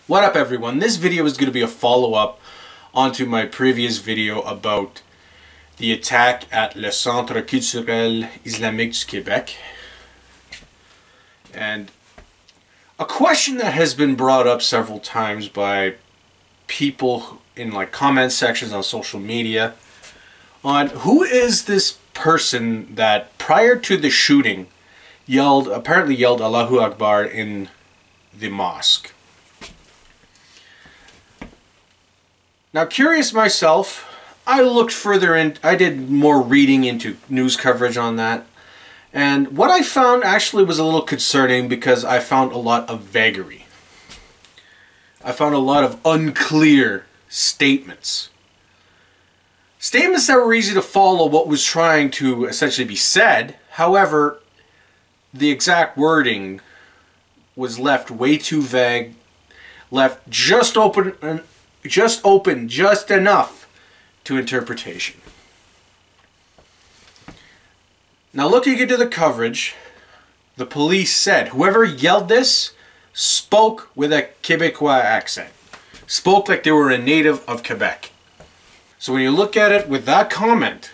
What up everyone? This video is going to be a follow-up onto my previous video about the attack at le Centre Culturel Islamique du Québec. And a question that has been brought up several times by people in like comment sections on social media on who is this person that prior to the shooting apparently yelled Allahu Akbar in the mosque. Now, curious myself, I looked further in, I did more reading into news coverage on that, and what I found actually was a little concerning because I found a lot of vagary. I found a lot of unclear statements. Statements that were easy to follow what was trying to essentially be said, however, the exact wording was left way too vague, left just open just enough to interpretation. Now, looking into the coverage, the police said whoever yelled this spoke with a Quebecois accent, spoke like they were a native of Quebec. So when you look at it with that comment,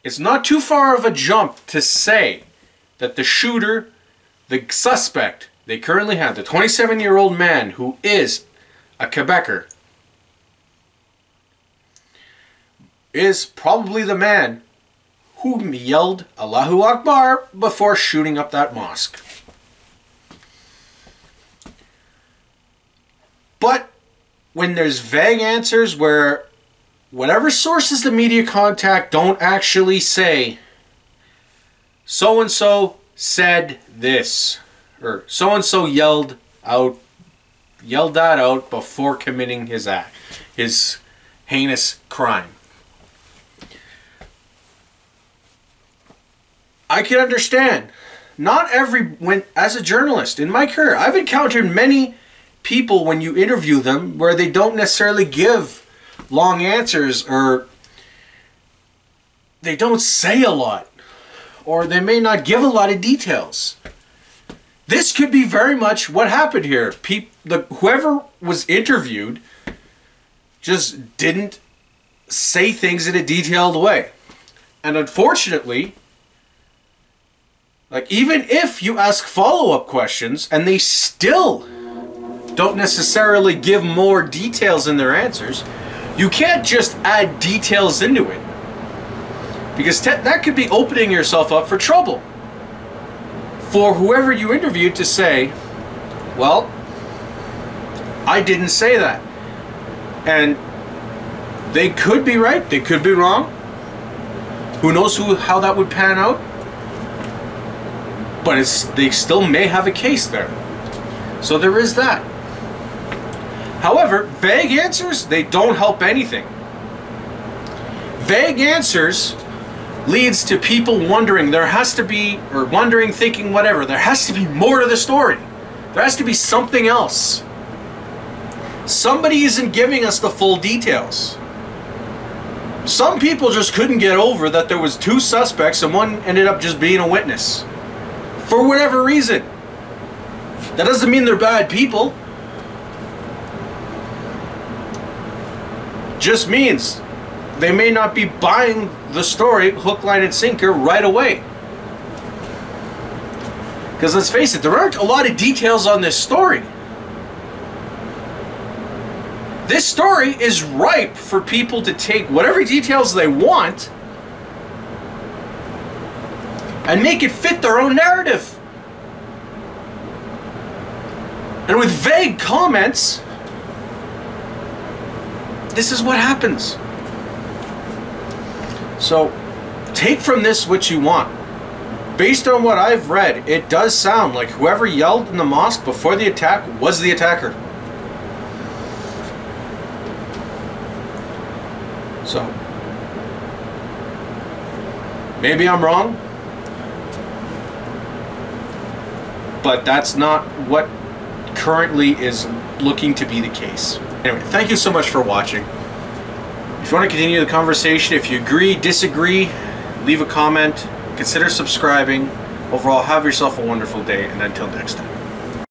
it's not too far of a jump to say that the shooter, the suspect they currently have, the 27-year-old man who is a Quebecer, is probably the man who yelled Allahu Akbar before shooting up that mosque. But when there's vague answers where whatever sources the media contact don't actually say so-and-so said this, or so-and-so yelled that out before committing his act, his heinous crime. I can understand. Not as a journalist in my career, I've encountered many people when you interview them where they don't necessarily give long answers, or they don't say a lot, or they may not give a lot of details. This could be very much what happened here. Whoever was interviewed just didn't say things in a detailed way. And unfortunately, like, even if you ask follow-up questions and they still don't necessarily give more details in their answers, you can't just add details into it, because that could be opening yourself up for trouble. For whoever you interviewed to say, well, I didn't say that. And they could be right, they could be wrong. Who knows how that would pan out? But they still may have a case there. So there is that. However, vague answers, they don't help anything. Vague answers leads to people wondering, thinking whatever, there has to be more to the story. There has to be something else. Somebody isn't giving us the full details. Some people just couldn't get over that there was two suspects and one ended up just being a witness. For whatever reason. That doesn't mean they're bad people. Just means they may not be buying the story hook, line, and sinker right away. Because let's face it, there aren't a lot of details on this story. This story is ripe for people to take whatever details they want and make it fit their own narrative. And with vague comments, this is what happens. So, take from this what you want. Based on what I've read, it does sound like whoever yelled in the mosque before the attack was the attacker. So, maybe I'm wrong, but that's not what currently is looking to be the case. Anyway, thank you so much for watching. If you want to continue the conversation, if you agree, disagree, leave a comment, consider subscribing. Overall, have yourself a wonderful day, and until next time.